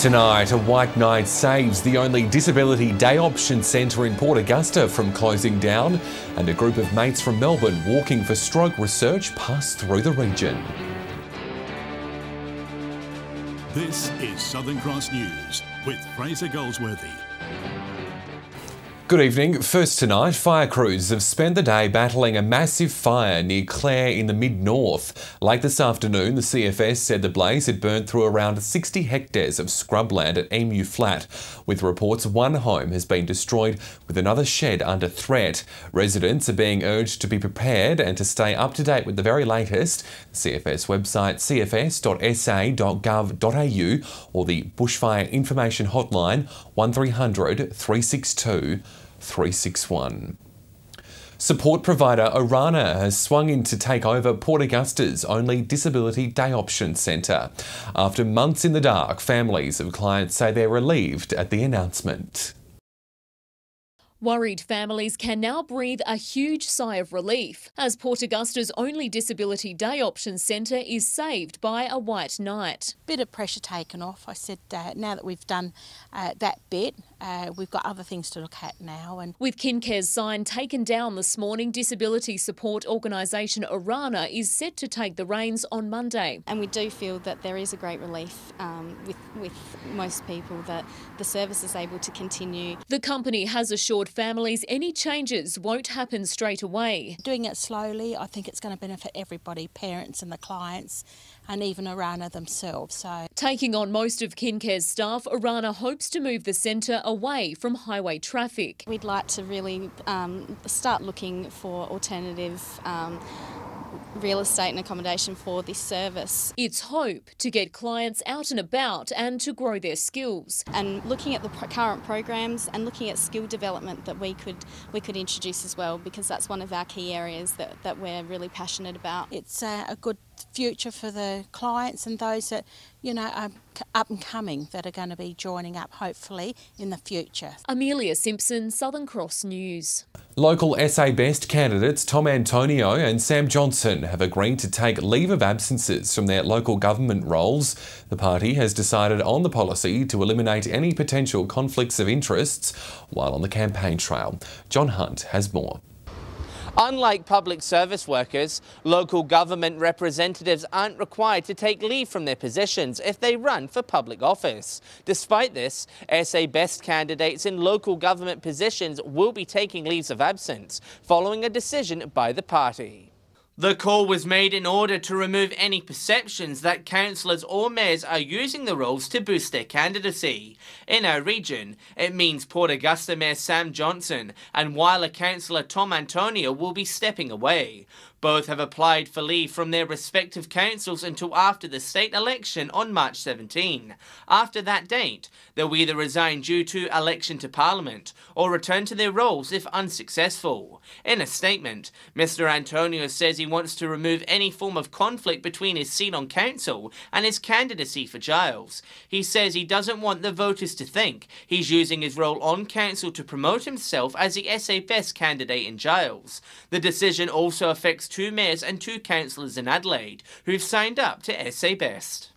Tonight, a white knight saves the only disability day option centre in Port Augusta from closing down, and a group of mates from Melbourne walking for stroke research pass through the region. This is Southern Cross News with Fraser Goldsworthy. Good evening. First tonight, fire crews have spent the day battling a massive fire near Clare in the mid-north. Late this afternoon, the CFS said the blaze had burnt through around 60 hectares of scrubland at Emu Flat, with reports one home has been destroyed with another shed under threat. Residents are being urged to be prepared and to stay up to date with the very latest. The CFS website cfs.sa.gov.au or the Bushfire Information Hotline 1300 362 361. Support provider Orana has swung in to take over Port Augusta's only disability day option centre. After months in the dark, families of clients say they're relieved at the announcement. Worried families can now breathe a huge sigh of relief as Port Augusta's only disability day option centre is saved by a white knight. Bit of pressure taken off. I said now that we've done that bit, we've got other things to look at now. And with KinCare's sign taken down this morning, disability support organisation Orana is set to take the reins on Monday. And we do feel that there is a great relief with most people that the service is able to continue. The company has assured families any changes won't happen straight away. Doing it slowly, I think it's going to benefit everybody, parents and the clients, and even Orana themselves. So, taking on most of KinCare's staff, Orana hopes to move the centre away from highway traffic. We'd like to really start looking for alternative real estate and accommodation for this service. It's hope to get clients out and about and to grow their skills. And looking at the current programs and looking at skill development that we could introduce as well, because that's one of our key areas that we're really passionate about. It's a good future for the clients and those that, you know, are up and coming that are going to be joining up hopefully in the future. Amelia Simpson, Southern Cross News. Local SA Best candidates Tom Antonio and Sam Johnson have agreed to take leave of absences from their local government roles. The party has decided on the policy to eliminate any potential conflicts of interests while on the campaign trail. John Hunt has more. Unlike public service workers, local government representatives aren't required to take leave from their positions if they run for public office. Despite this, SA Best candidates in local government positions will be taking leaves of absence following a decision by the party. The call was made in order to remove any perceptions that councillors or mayors are using the roles to boost their candidacy. In our region, it means Port Augusta Mayor Sam Johnson and Whyalla Councillor Tom Antonio will be stepping away. Both have applied for leave from their respective councils until after the state election on March 17. After that date, they'll either resign due to election to Parliament or return to their roles if unsuccessful. In a statement, Mr Antonio says he wants to remove any form of conflict between his seat on council and his candidacy for Giles. He says he doesn't want the voters to think he's using his role on council to promote himself as the SA Best candidate in Giles. The decision also affects 2 mayors and 2 councillors in Adelaide who've signed up to SA Best.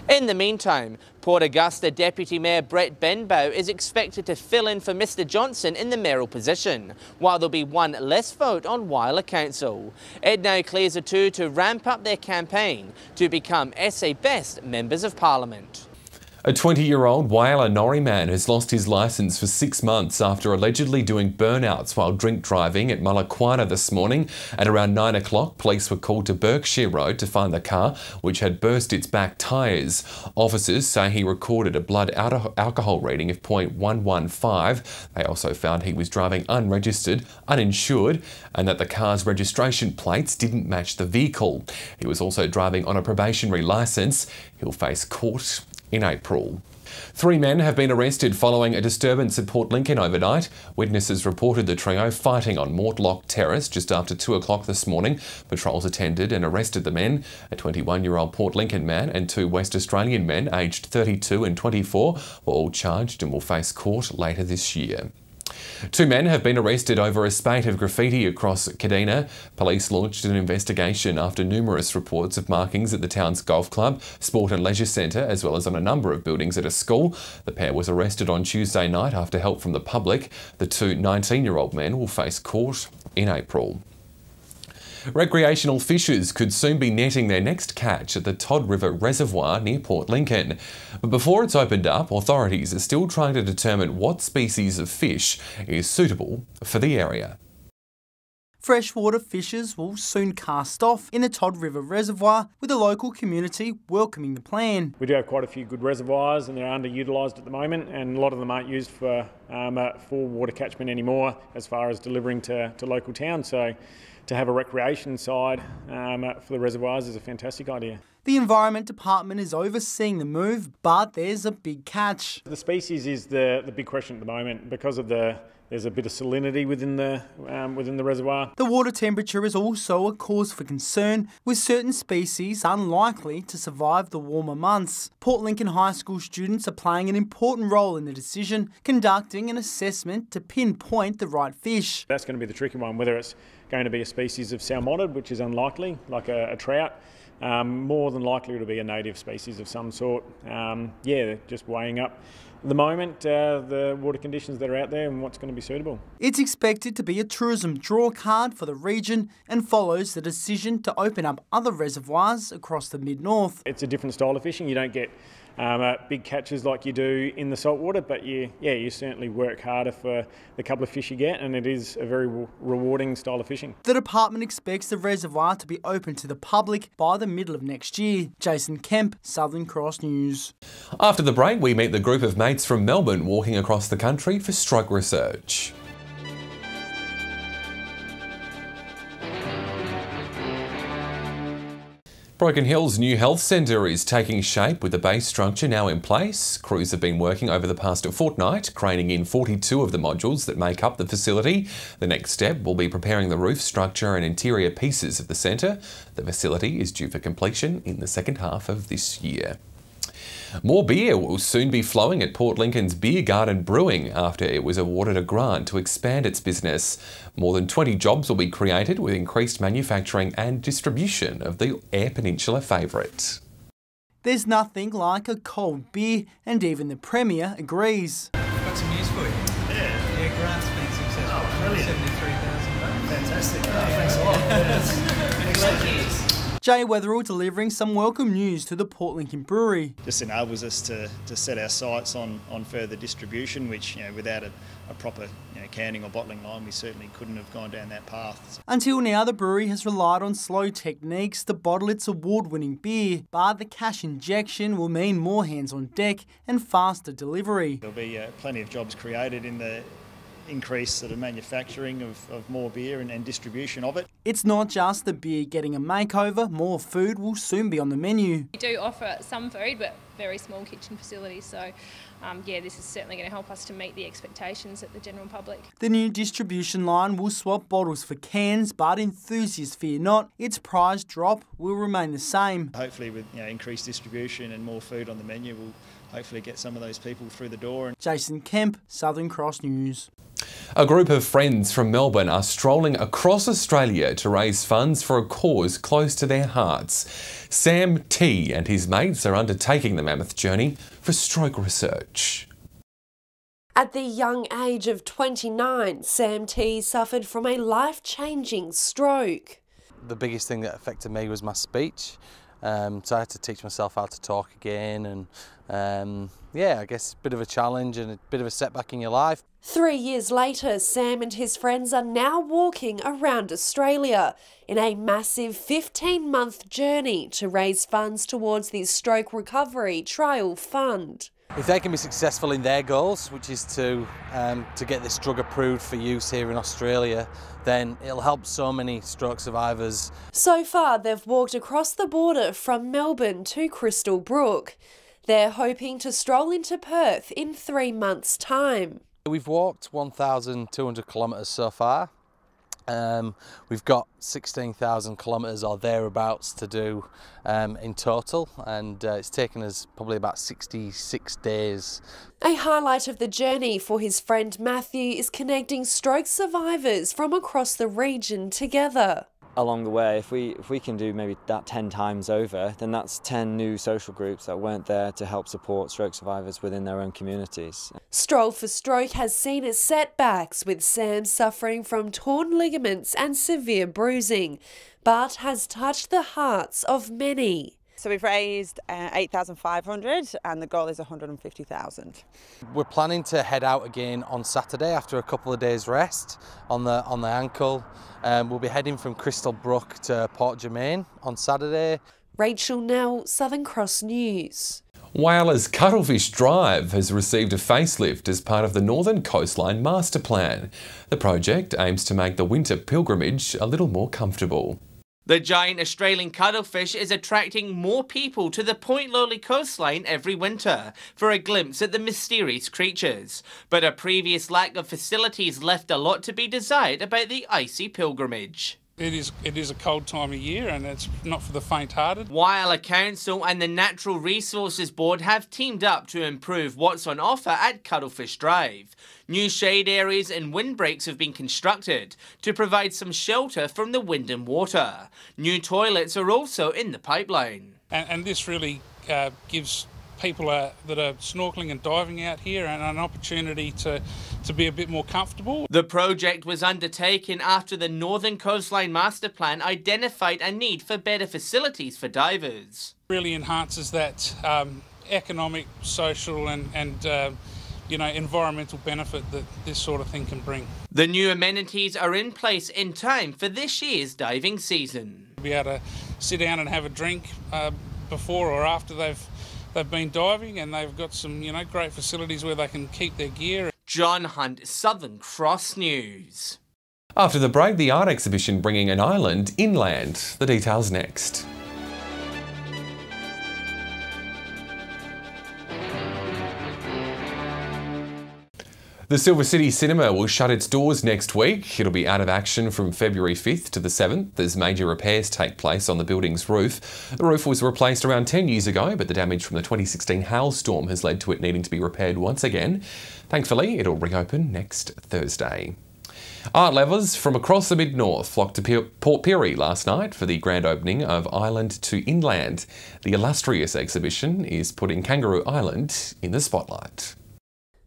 In the meantime, Port Augusta Deputy Mayor Brett Benbow is expected to fill in for Mr Johnson in the mayoral position, while there'll be one less vote on Whyalla Council. It now clears the two to ramp up their campaign to become SA Best Members of Parliament. A 20-year-old Whyalla Norrie man has lost his licence for 6 months after allegedly doing burnouts while drink driving at Mullaquana this morning. At around 9 o'clock, police were called to Berkshire Road to find the car, which had burst its back tyres. Officers say he recorded a blood alcohol reading of 0.115. They also found he was driving unregistered, uninsured, and that the car's registration plates didn't match the vehicle. He was also driving on a probationary licence. He'll face court in April. 3 men have been arrested following a disturbance at Port Lincoln overnight. Witnesses reported the trio fighting on Mortlock Terrace just after 2 o'clock this morning. Patrols attended and arrested the men. A 21-year-old Port Lincoln man and 2 West Australian men aged 32 and 24 were all charged and will face court later this year. Two men have been arrested over a spate of graffiti across Kadina. Police launched an investigation after numerous reports of markings at the town's golf club, sport and leisure centre, as well as on a number of buildings at a school. The pair was arrested on Tuesday night after help from the public. The two 19-year-old men will face court in April. Recreational fishers could soon be netting their next catch at the Todd River Reservoir near Port Lincoln. But before it's opened up, authorities are still trying to determine what species of fish is suitable for the area. Freshwater fishers will soon cast off in the Todd River Reservoir, with the local community welcoming the plan. We do have quite a few good reservoirs and they're underutilised at the moment, and a lot of them aren't used for water catchment anymore as far as delivering to local towns. So to have a recreation side for the reservoirs is a fantastic idea. The Environment Department is overseeing the move, but there's a big catch. The species is the big question at the moment because of there's a bit of salinity within the reservoir. The water temperature is also a cause for concern, with certain species unlikely to survive the warmer months. Port Lincoln High School students are playing an important role in the decision, conducting an assessment to pinpoint the right fish. That's going to be the tricky one, whether it's going to be a species of salmonid, which is unlikely, like a trout. More than likely it'll be a native species of some sort. Just weighing up at the moment the water conditions that are out there and what's going to be suitable. It's expected to be a tourism draw card for the region and follows the decision to open up other reservoirs across the mid-north. It's a different style of fishing. You don't get big catches like you do in the saltwater, but you certainly work harder for the couple of fish you get, and it is a very rewarding style of fishing. The department expects the reservoir to be open to the public by the middle of next year. Jason Kemp, Southern Cross News. After the break, we meet the group of mates from Melbourne walking across the country for stroke research. Broken Hill's new health centre is taking shape with the base structure now in place. Crews have been working over the past fortnight, craning in 42 of the modules that make up the facility. The next step will be preparing the roof structure and interior pieces of the centre. The facility is due for completion in the second half of this year. More beer will soon be flowing at Port Lincoln's Beer Garden Brewing after it was awarded a grant to expand its business. More than 20 jobs will be created with increased manufacturing and distribution of the Eyre Peninsula favourite. There's nothing like a cold beer, and even the Premier agrees. I've got some news for you. Yeah, grant's been successful. Oh, brilliant. $73,000. Fantastic. Thanks a lot. Yes. Jay Weatherall delivering some welcome news to the Port Lincoln Brewery. Just enables us to set our sights on further distribution, which without a proper canning or bottling line we certainly couldn't have gone down that path. Until now the brewery has relied on slow techniques to bottle its award-winning beer, but the cash injection will mean more hands on deck and faster delivery. There'll be plenty of jobs created in the increase sort of manufacturing of more beer and distribution of it. It's not just the beer getting a makeover, more food will soon be on the menu. We do offer some food, but very small kitchen facilities, so this is certainly going to help us to meet the expectations of the general public. The new distribution line will swap bottles for cans, but enthusiasts fear not, its price drop will remain the same. Hopefully with increased distribution and more food on the menu, we'll hopefully get some of those people through the door. Jason Kemp, Southern Cross News. A group of friends from Melbourne are strolling across Australia to raise funds for a cause close to their hearts. Sam T and his mates are undertaking the mammoth journey for stroke research. At the young age of 29, Sam T suffered from a life-changing stroke. The biggest thing that affected me was my speech. So I had to teach myself how to talk again, and I guess a bit of a challenge and a bit of a setback in your life. 3 years later, Sam and his friends are now walking around Australia in a massive 15-month journey to raise funds towards the Stroke Recovery Trial Fund. If they can be successful in their goals, which is to get this drug approved for use here in Australia, then it'll help so many stroke survivors. So far, they've walked across the border from Melbourne to Crystal Brook. They're hoping to stroll into Perth in 3 months' time. We've walked 1,200 kilometres so far. We've got 16,000 kilometres or thereabouts to do in total, and it's taken us probably about 66 days. A highlight of the journey for his friend Matthew is connecting stroke survivors from across the region together. Along the way, if we can do maybe that 10 times over, then that's 10 new social groups that weren't there to help support stroke survivors within their own communities. Stroll for Stroke has seen its setbacks, with Sam suffering from torn ligaments and severe bruising, but has touched the hearts of many. So we've raised 8,500 and the goal is 150,000. We're planning to head out again on Saturday after a couple of days rest on the ankle. We'll be heading from Crystal Brook to Port Germain on Saturday. Rachel Nell, Southern Cross News. Whyala's Cuttlefish Drive has received a facelift as part of the Northern Coastline Master Plan. The project aims to make the winter pilgrimage a little more comfortable. The giant Australian cuttlefish is attracting more people to the Point Lowly coastline every winter for a glimpse at the mysterious creatures. But a previous lack of facilities left a lot to be desired about the icy pilgrimage. It is a cold time of year and it's not for the faint-hearted. Whyala Council and the Natural Resources Board have teamed up to improve what's on offer at Cuttlefish Drive. New shade areas and windbreaks have been constructed to provide some shelter from the wind and water. New toilets are also in the pipeline. And this really gives people that are snorkelling and diving out here and an opportunity to be a bit more comfortable. The project was undertaken after the Northern Coastline Master Plan identified a need for better facilities for divers. Really enhances that economic, social and environmental benefit that this sort of thing can bring. The new amenities are in place in time for this year's diving season. Be able to sit down and have a drink before or after they've been diving, and they've got some, great facilities where they can keep their gear. John Hunt, Southern Cross News. After the break, the art exhibition bringing an island inland. The details next. The Silver City Cinema will shut its doors next week. It'll be out of action from February 5th to the 7th as major repairs take place on the building's roof. The roof was replaced around 10 years ago, but the damage from the 2016 hailstorm has led to it needing to be repaired once again. Thankfully, it'll reopen next Thursday. Art lovers from across the mid-north flocked to Port Pirie last night for the grand opening of Island to Inland. The illustrious exhibition is putting Kangaroo Island in the spotlight.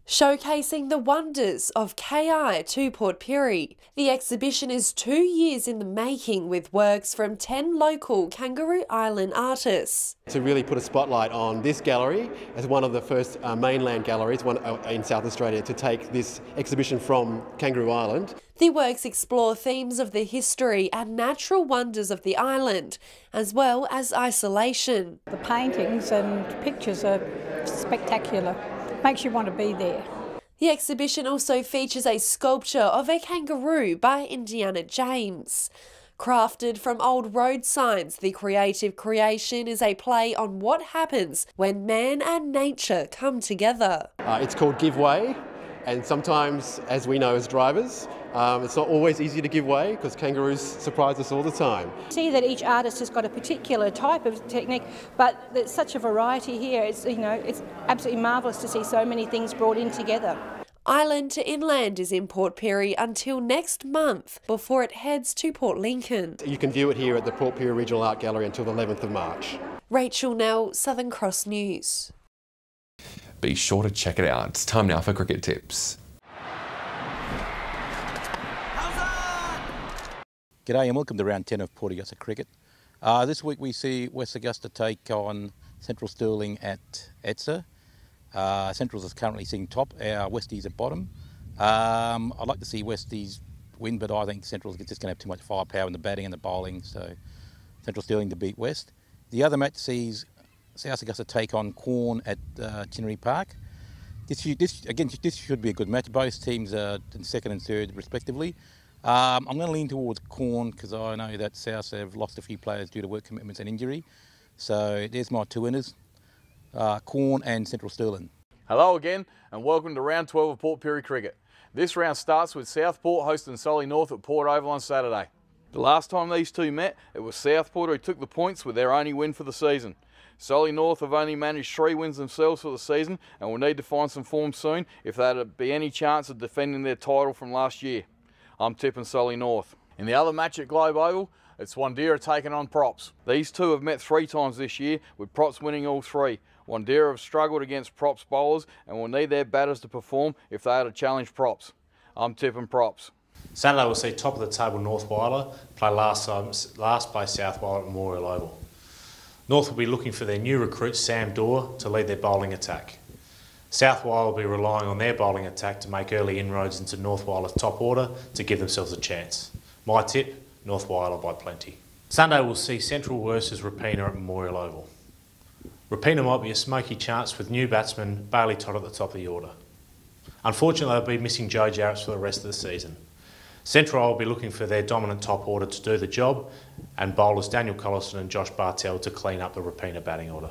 Showcasing the wonders of KI to Port Pirie. The exhibition is 2 years in the making, with works from 10 local Kangaroo Island artists. To really put a spotlight on this gallery as one of the first mainland galleries in South Australia to take this exhibition from Kangaroo Island. The works explore themes of the history and natural wonders of the island, as well as isolation. The paintings and pictures are spectacular. Makes you want to be there. The exhibition also features a sculpture of a kangaroo by Indiana James. Crafted from old road signs, the creative creation is a play on what happens when man and nature come together. It's called Give Way, and sometimes, as we know as drivers, it's not always easy to give way because kangaroos surprise us all the time. See that each artist has got a particular type of technique, but there's such a variety here. It's absolutely marvellous to see so many things brought in together. Island to Inland is in Port Pirie until next month before it heads to Port Lincoln. You can view it here at the Port Pirie Regional Art Gallery until the 11th of March. Rachel Nell, Southern Cross News. Be sure to check it out. It's time now for cricket tips. G'day and welcome to round 10 of Port Augusta Cricket. This week we see West Augusta take on Central Stirling at Edsa. Centrals is currently sitting top, our Westies at bottom. I'd like to see Westies win, but I think Central's just going to have too much firepower in the batting and the bowling, so Central Stirling to beat West. The other match sees South Augusta take on Quorn at Chinnery Park. This should be a good match. Both teams are in second and third respectively. I'm going to lean towards Quorn because I know that South have lost a few players due to work commitments and injury. So there's my two winners, Quorn and Central Stirling. Hello again and welcome to round 12 of Port Pirie Cricket. This round starts with Southport hosting Solly North at Port Oval on Saturday. The last time these two met, it was Southport who took the points with their only win for the season. Solly North have only managed 3 wins themselves for the season and will need to find some form soon if there to be any chance of defending their title from last year. I'm tipping Solly North. In the other match at Globe Oval, it's Wandera taking on Props. These two have met 3 times this year, with Props winning all 3. Wandera have struggled against Props bowlers and will need their batters to perform if they are to challenge Props. I'm tipping Props. Saturday we'll see top of the table North Whyalla play last place South Whyalla at Memorial Oval. North will be looking for their new recruit Sam Dorr to lead their bowling attack. South Whyalla will be relying on their bowling attack to make early inroads into North Whyalla's top order to give themselves a chance. My tip, North Whyalla by plenty. Sunday we'll see Central versus Rapina at Memorial Oval. Rapina might be a smoky chance with new batsman Bailey Todd at the top of the order. Unfortunately they'll be missing Joe Jarrett for the rest of the season. Central will be looking for their dominant top order to do the job and bowlers Daniel Collison and Josh Bartell to clean up the Rapina batting order.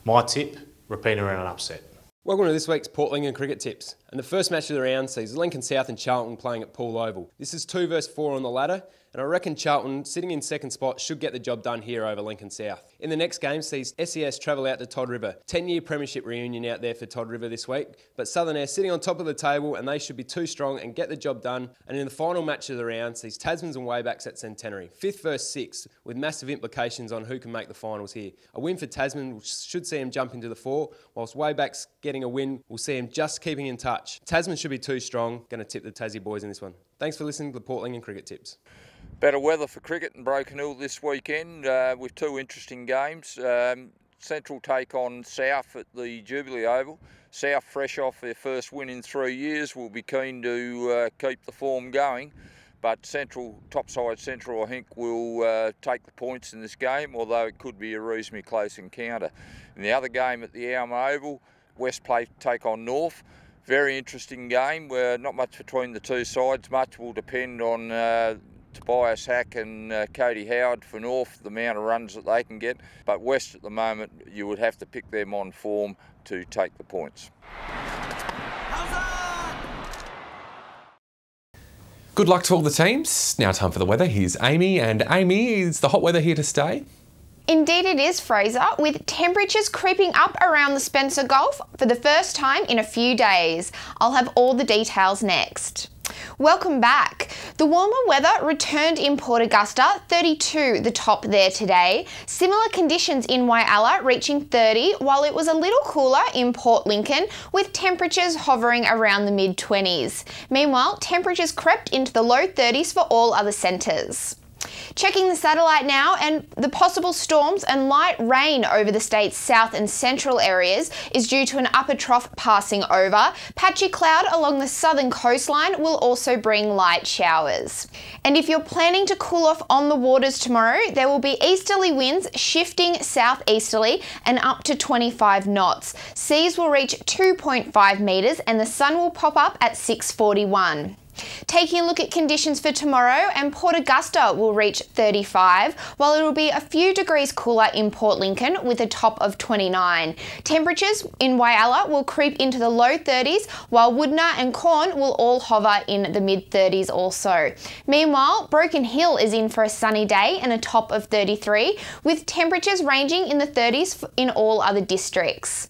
My tip, Rapina in an upset. Welcome to this week's Port Lincoln Cricket Tips. And the first match of the round sees Lincoln South and Charlton playing at Poole Oval. This is 2 versus 4 on the ladder, and I reckon Charlton, sitting in second spot, should get the job done here over Lincoln South. In the next game sees SES travel out to Todd River. 10-year premiership reunion out there for Todd River this week, but Southern Air sitting on top of the table and they should be too strong and get the job done. And in the final match of the round sees Tasmans and Waybacks at Centenary. 5th versus 6th, with massive implications on who can make the finals here. A win for Tasman should see him jump into the 4, whilst Waybacks getting a win will see him just keeping in touch. Tasman should be too strong. Going to tip the Tassie boys in this one. Thanks for listening to the Port Lincoln Cricket Tips. Better weather for cricket in Broken Hill this weekend with 2 interesting games. Central take on South at the Jubilee Oval. South, fresh off their first win in 3 years, will be keen to keep the form going. But Central, topside Central, I think, will take the points in this game, although it could be a reasonably close encounter. In the other game at the Alma Oval, West take on North. Very interesting game, where not much between the two sides. Much will depend on Tobias Hack and Cody Howard for North, the amount of runs that they can get. But West at the moment, you would have to pick them on form to take the points. Good luck to all the teams. Now time for the weather. Here's Amy, and Amy, is the hot weather here to stay? Indeed it is, Fraser, with temperatures creeping up around the Spencer Gulf for the first time in a few days. I'll have all the details next. Welcome back. The warmer weather returned in Port Augusta, 32 the top there today. Similar conditions in Whyalla reaching 30, while it was a little cooler in Port Lincoln with temperatures hovering around the mid-20s. Meanwhile, temperatures crept into the low 30s for all other centres. Checking the satellite now, and the possible storms and light rain over the state's south and central areas is due to an upper trough passing over. Patchy cloud along the southern coastline will also bring light showers. And if you're planning to cool off on the waters tomorrow, there will be easterly winds shifting southeasterly and up to 25 knots. Seas will reach 2.5 metres and the sun will pop up at 6:41. Taking a look at conditions for tomorrow, and Port Augusta will reach 35, while it will be a few degrees cooler in Port Lincoln with a top of 29. Temperatures in Whyalla will creep into the low 30s, while Woodner and Corn will all hover in the mid 30s also. Meanwhile, Broken Hill is in for a sunny day and a top of 33, with temperatures ranging in the 30s in all other districts.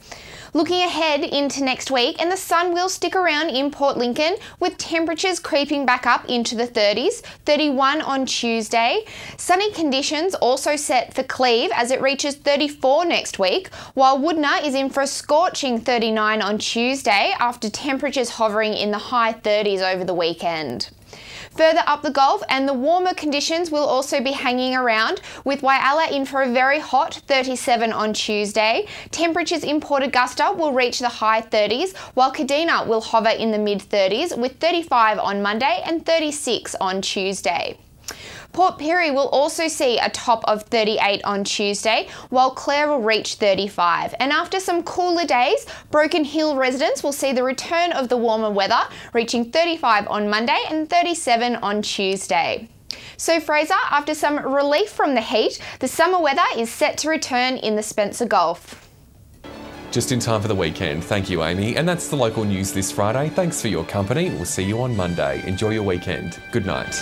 Looking ahead into next week, and the sun will stick around in Port Lincoln with temperatures creeping back up into the 30s, 31 on Tuesday. Sunny conditions also set for Cleve as it reaches 34 next week, while Woodner is in for a scorching 39 on Tuesday after temperatures hovering in the high 30s over the weekend. Further up the Gulf, and the warmer conditions will also be hanging around, with Whyalla in for a very hot 37 on Tuesday. Temperatures in Port Augusta will reach the high 30s, while Kadina will hover in the mid 30s with 35 on Monday and 36 on Tuesday. Port Pirie will also see a top of 38 on Tuesday, while Clare will reach 35. And after some cooler days, Broken Hill residents will see the return of the warmer weather, reaching 35 on Monday and 37 on Tuesday. So Fraser, after some relief from the heat, the summer weather is set to return in the Spencer Gulf. Just in time for the weekend. Thank you, Amy. And that's the local news this Friday. Thanks for your company. We'll see you on Monday. Enjoy your weekend. Good night.